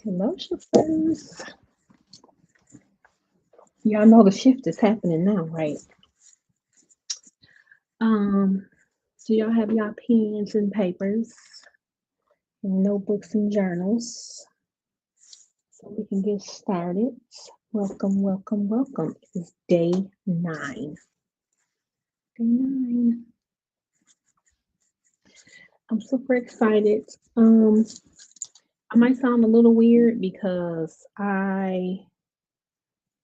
Hello, shifters. Y'all know the shift is happening now, right? Um, do y'all have y'all pens and papers, and notebooks and journals so we can get started? Welcome, welcome, welcome. It's day 9. Day 9. I'm super excited. I might sound a little weird because I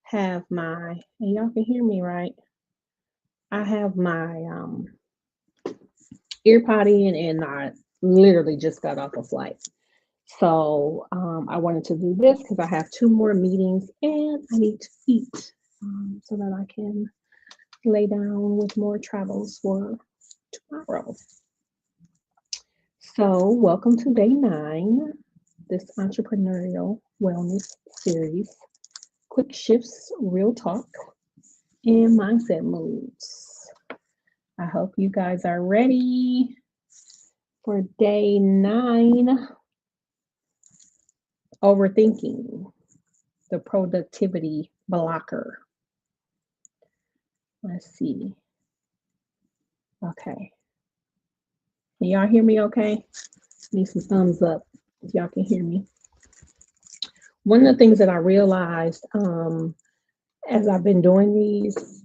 have and y'all can hear me, right? I have my earpod in and I literally just got off a flight. So I wanted to do this because I have 2 more meetings and I need to eat so that I can lay down with more travels for tomorrow. So welcome to day 9, this entrepreneurial wellness series, quick shifts, real talk, and mindset moves. I hope you guys are ready for day 9. Overthinking, the productivity blocker. Let's see. Okay. Can y'all hear me okay? Need some thumbs up if y'all can hear me. One of the things that I realized as I've been doing these,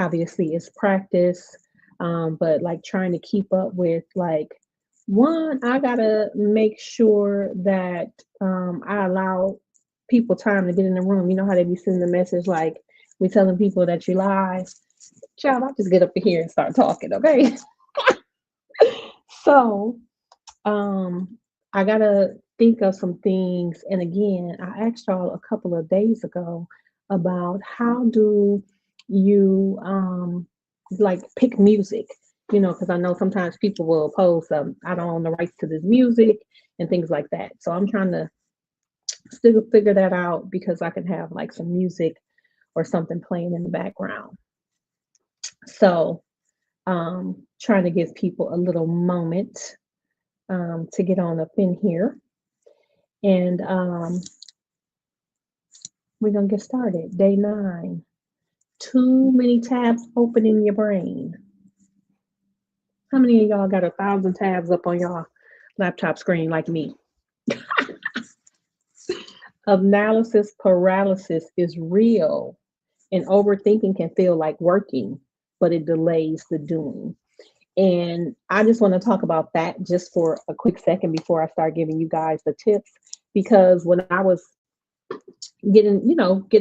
obviously it's practice, but like trying to keep up with like, one, I gotta make sure that I allow people time to get in the room. You know how they be sending the message like, we telling people that you live. Child, I'll just get up here and start talking, okay? So I gotta think of some things. And again, I asked y'all a couple of days ago about how do you like pick music, because I know sometimes people will post I don't own the rights to this music and things like that. So I'm trying to still figure that out because I can have like some music or something playing in the background. So trying to give people a little moment to get on up in here. And we're going to get started. Day 9. Too many tabs open in your brain. How many of y'all got 1,000 tabs up on y'all laptop screen like me? Analysis paralysis is real, and overthinking can feel like working, but it delays the doing. And I just want to talk about that just for a quick second before I start giving you guys the tips. Because when I was getting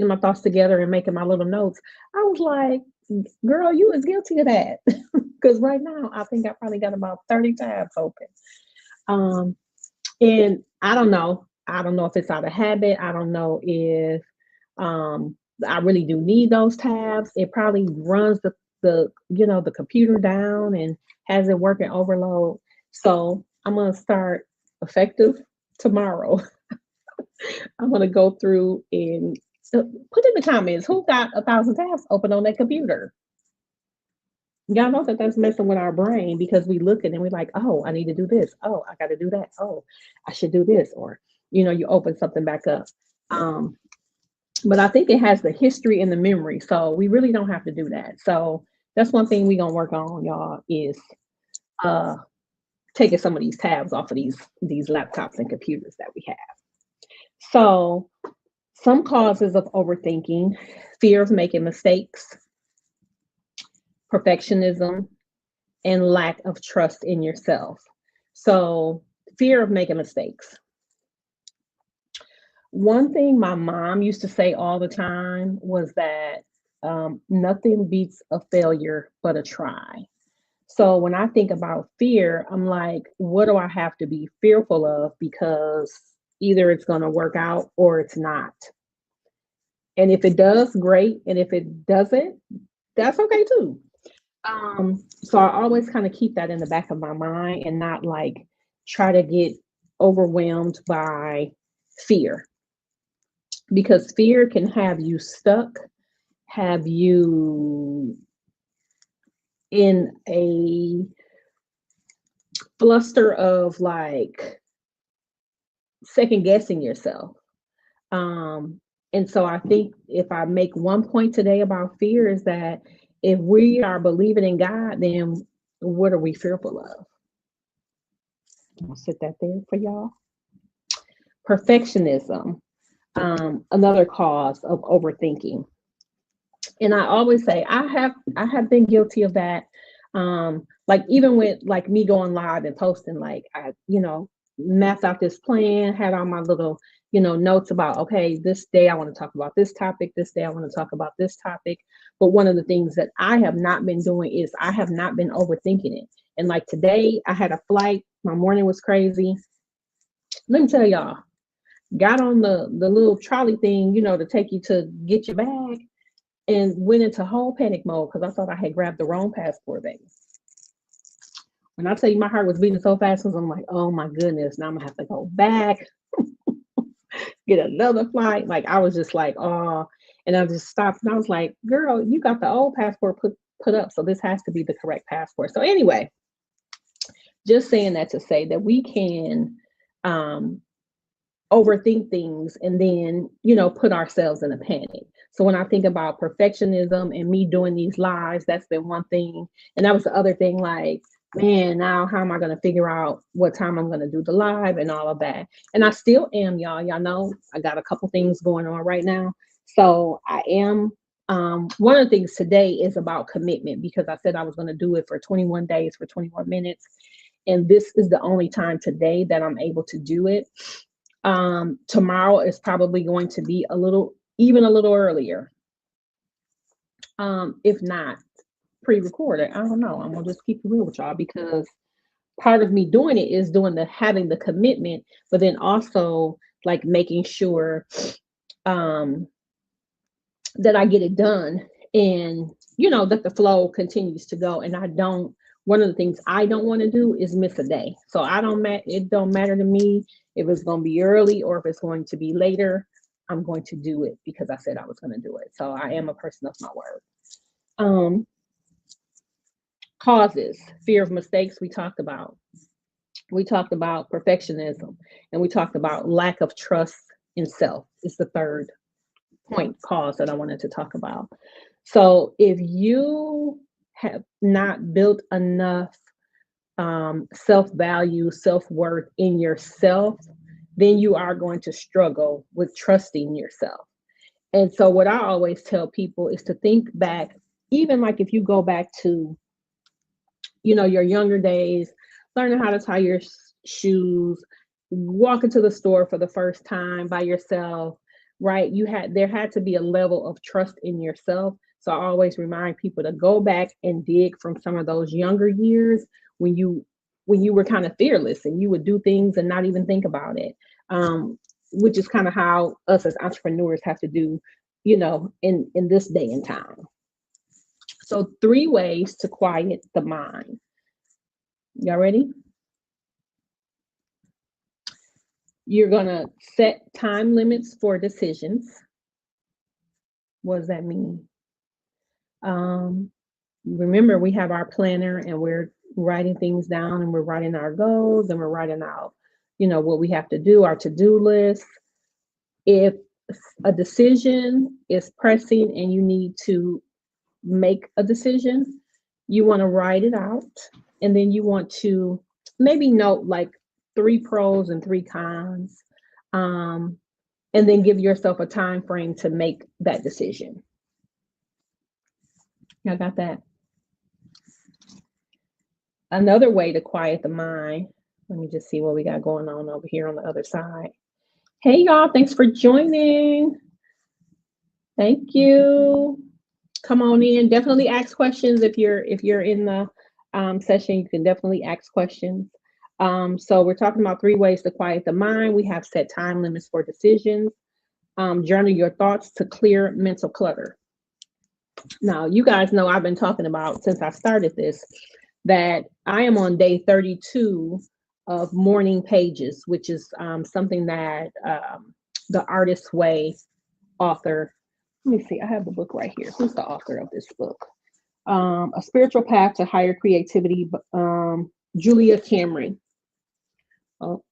my thoughts together and making my little notes, I was like, girl, you was guilty of that. Because right now, I think I probably got about 30 tabs open. Um, and I don't know. I don't know if it's out of habit. I don't know if I really do need those tabs. It probably runs the computer down and has it working overload. So I'm gonna start effective tomorrow. I'm gonna go through and put in the comments who got 1,000 tabs open on their computer. Y'all know that that's messing with our brain because we look at it and we're like, oh, I need to do this. Oh, I got to do that. Oh, I should do this. Or, you open something back up. Um, but I think it has the history and the memory. So we really don't have to do that. So that's one thing we're going to work on, y'all, is uh, taking some of these tabs off of these laptops and computers that we have. So some causes of overthinking: fear of making mistakes, perfectionism, and lack of trust in yourself. So, fear of making mistakes. One thing my mom used to say all the time was that nothing beats a failure but a try. So, when I think about fear, I'm like, what do I have to be fearful of? Because either it's going to work out or it's not. And if it does, great. And if it doesn't, that's okay too. So I always kind of keep that in the back of my mind and not like try to get overwhelmed by fear, because fear can have you stuck, have you in a fluster of like second guessing yourself. Um, and so I think if I make one point today about fear is that if we are believing in God, then what are we fearful of? I'll sit that there for y'all. Perfectionism, another cause of overthinking. And I always say I have been guilty of that. Like even with like me going live and posting, like I, mapped out this plan, had all my little, notes about, okay, this day I want to talk about this topic, this day I want to talk about this topic. But one of the things that I have not been doing is I have not been overthinking it. And like today I had a flight, my morning was crazy. Let me tell y'all, got on the little trolley thing, to take you to get your bag, and went into whole panic mode because I thought I had grabbed the wrong passport, baby. When I tell you my heart was beating so fast, because I'm like, oh my goodness, now I'm gonna have to go back, get another flight. Like I was just like, oh, and I just stopped and I was like, girl, you got the old passport put up, so this has to be the correct passport. So anyway, just saying that to say that we can overthink things and then, put ourselves in a panic. So when I think about perfectionism and me doing these lives, that's been one thing. And that was the other thing, like, man, now how am I going to figure out what time I'm going to do the live and all of that? And I still am, y'all. Y'all know I got a couple things going on right now. So I am. One of the things today is about commitment because I said I was going to do it for 21 days for 21 minutes. And this is the only time today that I'm able to do it. Tomorrow is probably going to be even a little earlier. If not pre-recorded, I don't know. I'm gonna just keep it real with y'all because part of me doing it is having the commitment, but then also like making sure that I get it done and that the flow continues to go. And one of the things I don't want to do is miss a day. So it don't matter to me if it's going to be early or if it's going to be later. I'm going to do it because I said I was going to do it. So I am a person of my word. Causes, fear of mistakes, we talked about. We talked about perfectionism, and we talked about lack of trust in self. It's the third cause that I wanted to talk about. So if you have not built enough self-value, self-worth in yourself, then you are going to struggle with trusting yourself. And so what I always tell people is to think back, even like if you go back to, your younger days, learning how to tie your shoes, walk into the store for the first time by yourself, right? There had to be a level of trust in yourself. So I always remind people to go back and dig from some of those younger years when you were kind of fearless and you would do things and not even think about it, which is kind of how us as entrepreneurs have to do, in this day and time. So 3 ways to quiet the mind. Y'all ready? You're going to set time limits for decisions. What does that mean? Remember, we have our planner and we're writing things down and we're writing our goals and we're writing out, what we have to do, our to-do list. If a decision is pressing and you need to make a decision, you want to write it out, and then you want to maybe note like 3 pros and 3 cons, and then give yourself a time frame to make that decision. Y'all got that? Another way to quiet the mind, let me just see what we got going on over here on the other side. Hey y'all, thanks for joining. Thank you. Come on in. Definitely ask questions if you're in the session. You can definitely ask questions. So we're talking about 3 ways to quiet the mind. We have set time limits for decisions. Journal your thoughts to clear mental clutter. Now, you guys know I've been talking about since I started this that I am on day 32 of morning pages, which is something that the Artist's Way author. Let me see. I have the book right here. Who's the author of this book? A Spiritual Path to Higher Creativity, Julia Cameron. Oh,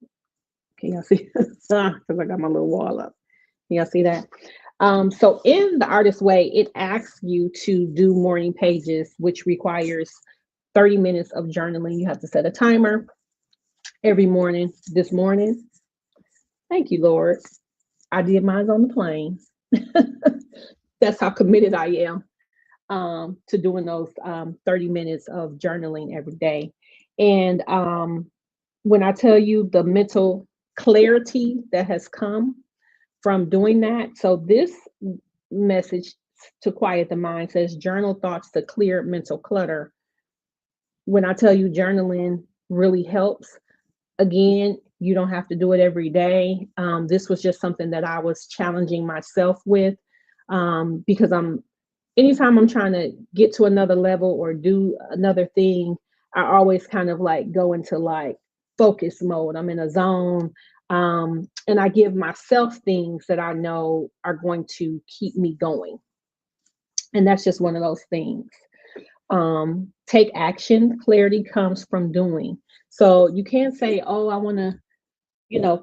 Can y'all see? Because I got my little wall up. Can y'all see that? So in the artist way, it asks you to do morning pages, which requires 30 minutes of journaling. You have to set a timer every morning. This morning, thank you, Lord. I did mine on the plane. That's how committed I am to doing those 30 minutes of journaling every day. And when I tell you the mental clarity that has come from doing that, so this message to quiet the mind says journal thoughts to clear mental clutter. When I tell you journaling really helps, again, you don't have to do it every day. This was just something that I was challenging myself with because anytime I'm trying to get to another level or do another thing, I always kind of like go into like focus mode. I'm in a zone. And I give myself things that I know are going to keep me going. And that's just one of those things. Take action. Clarity comes from doing. So you can't say, oh, I want to,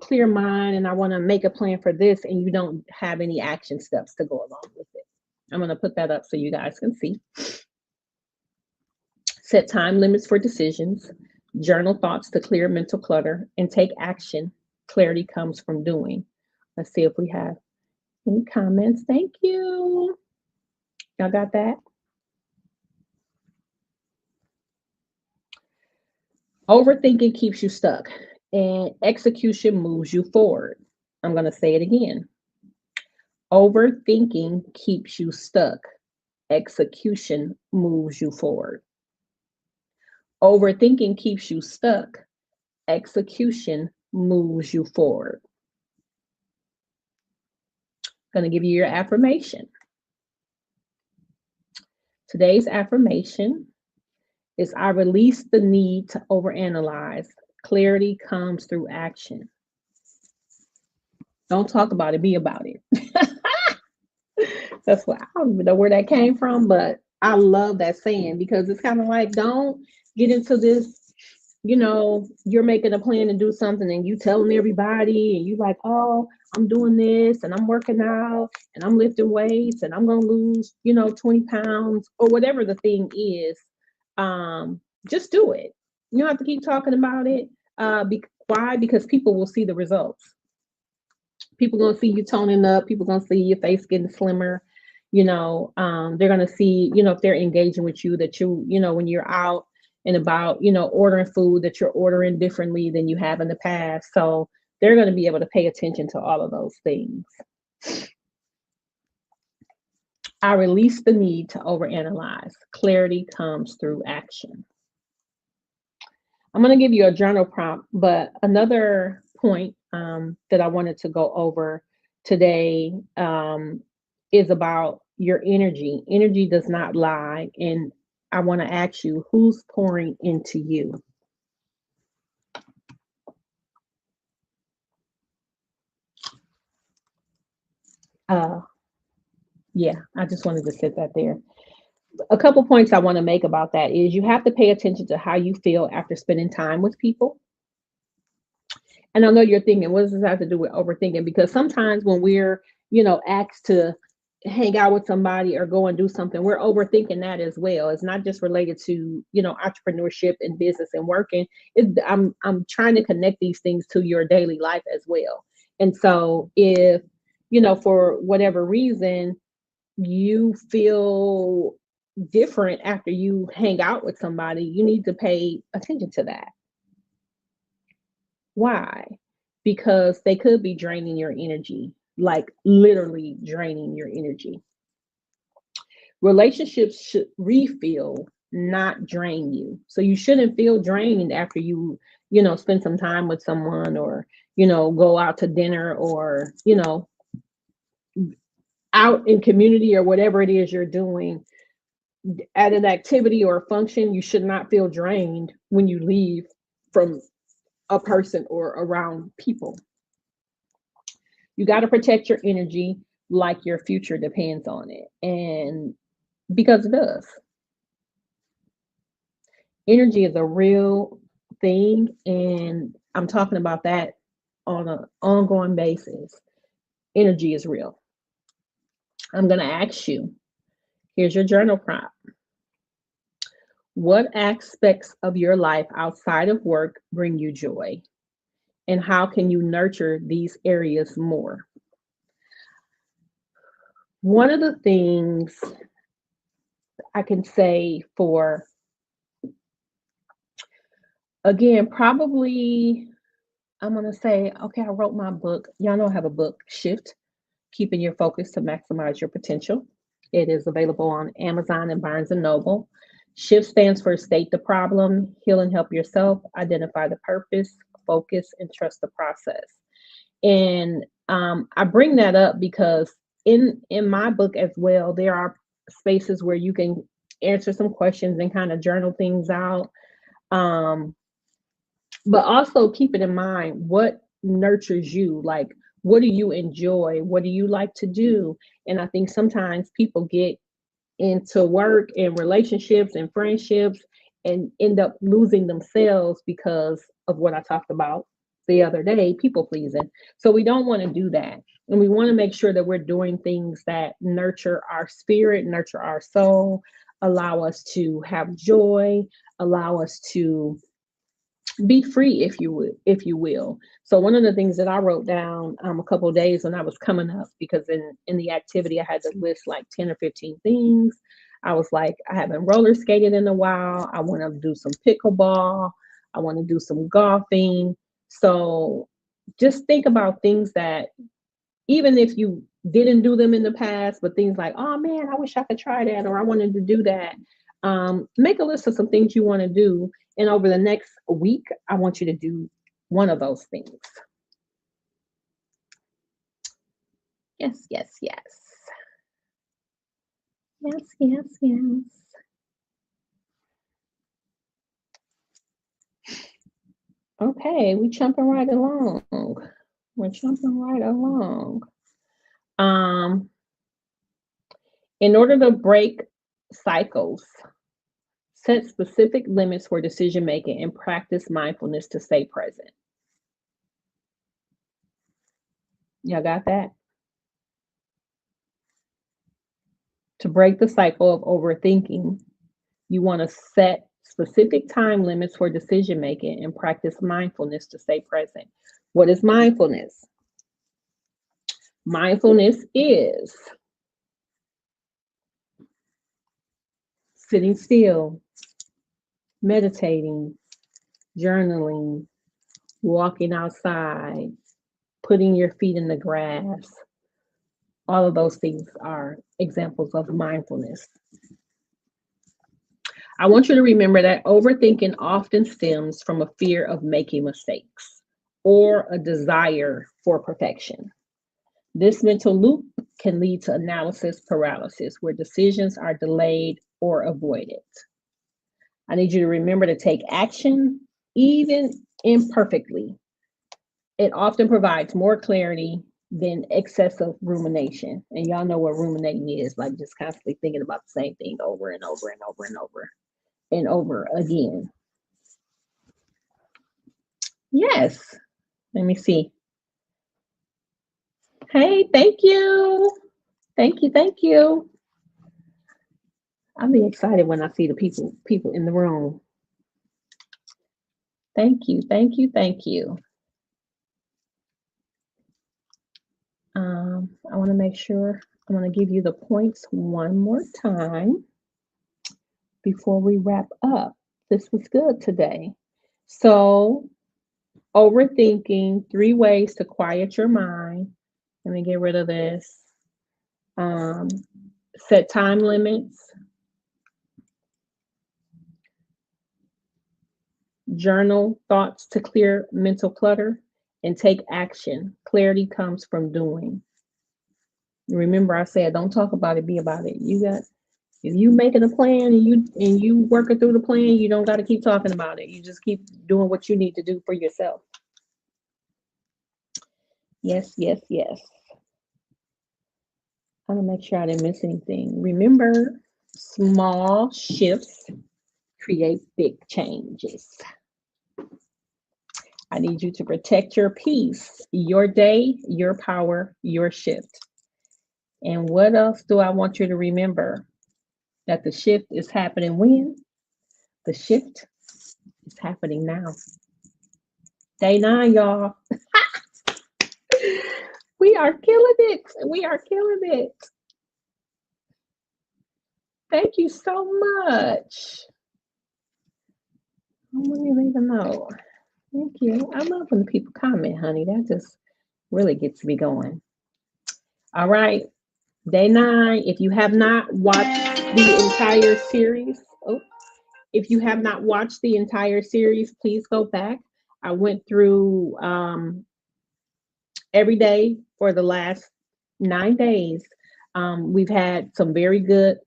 clear mind and I want to make a plan for this, and you don't have any action steps to go along with it. I'm going to put that up so you guys can see. Set time limits for decisions, journal thoughts to clear mental clutter, and take action. Clarity comes from doing. Let's see if we have any comments. Thank you. Y'all got that? Overthinking keeps you stuck, and execution moves you forward. I'm going to say it again. Overthinking keeps you stuck. Execution moves you forward. Overthinking keeps you stuck. Execution moves you forward. I'm going to give you your affirmation. Today's affirmation is I release the need to overanalyze. Clarity comes through action. Don't talk about it, be about it. That's what I don't even know where that came from, but I love that saying because it's kind of like, don't get into this, you're making a plan to do something and you telling everybody and you like, oh, I'm doing this and I'm working out and I'm lifting weights and I'm gonna lose, 20 pounds or whatever the thing is. Just do it. You don't have to keep talking about it. Why? Because people will see the results. People gonna see you toning up. People gonna see your face getting slimmer. They're gonna see, if they're engaging with you, that when you're out and about, ordering food, that you're ordering differently than you have in the past. So they're gonna be able to pay attention to all of those things. I release the need to overanalyze. Clarity comes through action. I'm going to give you a journal prompt, but another point that I wanted to go over today is about your energy. Energy does not lie. And I want to ask you, who's pouring into you? Yeah, I just wanted to sit that there. A couple points I want to make about that is you have to pay attention to how you feel after spending time with people. And I know you're thinking, what does this have to do with overthinking? Because sometimes when we're, asked to hang out with somebody or go and do something, we're overthinking that as well. It's not just related to, entrepreneurship and business and working. I'm trying to connect these things to your daily life as well. And so if, for whatever reason, you feel different after you hang out with somebody, you need to pay attention to that. Why? Because they could be draining your energy, like literally draining your energy. Relationships should refill, not drain you. So you shouldn't feel drained after spend some time with someone or, go out to dinner or, out in community or whatever it is you're doing at an activity or a function. You should not feel drained when you leave from a person or around people. You got to protect your energy like your future depends on it. And because it does. Energy is a real thing. And I'm talking about that on an ongoing basis. Energy is real. I'm going to ask you, here's your journal prompt. What aspects of your life outside of work bring you joy? And how can you nurture these areas more? One of the things I can say for, again, probably, I'm going to say, okay, I wrote my book. Y'all know I have a book, Shift, Keeping Your Focus to Maximize Your Potential. It is available on Amazon and Barnes and Noble. Shift stands for state the problem, heal and help yourself, identify the purpose, focus, and trust the process. And I bring that up because in my book as well, there are spaces where you can answer some questions and kind of journal things out. But also keep it in mind what nurtures you. Like, what do you enjoy? What do you like to do? And I think sometimes people get into work and relationships and friendships and end up losing themselves because of what I talked about the other day, people pleasing. So we don't want to do that. And we want to make sure that we're doing things that nurture our spirit, nurture our soul, allow us to have joy, allow us to be free, if you will. So one of the things that I wrote down a couple of days when I was coming up, because in the activity I had to list like 10 or 15 things. I was like, I haven't roller skated in a while. I want to do some pickleball. I want to do some golfing. So just think about things that, even if you didn't do them in the past, but things like, oh man, I wish I could try that, or I wanted to do that. Make a list of some things you want to do. And over the next week, I want you to do one of those things. Yes, yes, yes. Yes, yes, yes. Okay, we jumping right along. We're jumping right along. Um, in order to break cycles, set specific limits for decision making and practice mindfulness to stay present. Y'all got that? To break the cycle of overthinking, you want to set specific time limits for decision making and practice mindfulness to stay present. What is mindfulness? Mindfulness is sitting still, meditating, journaling, walking outside, putting your feet in the grass. All of those things are examples of mindfulness. I want you to remember that overthinking often stems from a fear of making mistakes or a desire for perfection. This mental loop can lead to analysis paralysis, where decisions are delayed or avoided. I need you to remember to take action, even imperfectly. It often provides more clarity than excessive rumination. And y'all know what ruminating is, like just constantly thinking about the same thing over and over and over and over and over again. Yes. Let me see. Hey, thank you. Thank you. Thank you. I'll be excited when I see the people in the room. Thank you. Thank you. Thank you. I want to make sure I'm going to give you the points one more time before we wrap up. This was good today. So, overthinking, 3 ways to quiet your mind. Let me get rid of this. Set time limits. Journal thoughts to clear mental clutter, and take action. Clarity comes from doing. Remember, I said, don't talk about it, be about it. If you making a plan and you working through the plan, you don't got to keep talking about it. You just keep doing what you need to do for yourself. Yes, yes, yes. I'm gonna make sure I didn't miss anything. Remember, small shifts create big changes. I need you to protect your peace, your day, your power, your shift. And what else do I want you to remember? That the shift is happening when? The shift is happening now. Day 9, y'all. We are killing it. We are killing it. Thank you so much. Let me leave a note. Thank you. I love when people comment, honey. That just really gets me going. All right. Day 9. If you have not watched the entire series, if you have not watched the entire series, please go back. I went through every day for the last 9 days. We've had some very good,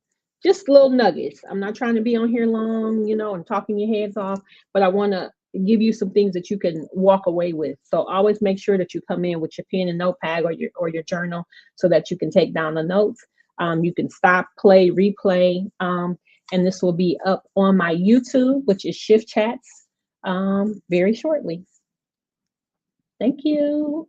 just little nuggets. I'm not trying to be on here long, and talking your heads off, but I want to give you some things that you can walk away with. So always make sure that you come in with your pen and notepad or your journal so that you can take down the notes. You can stop, play, replay, and this will be up on my YouTube, which is Shift Chats, very shortly. Thank you.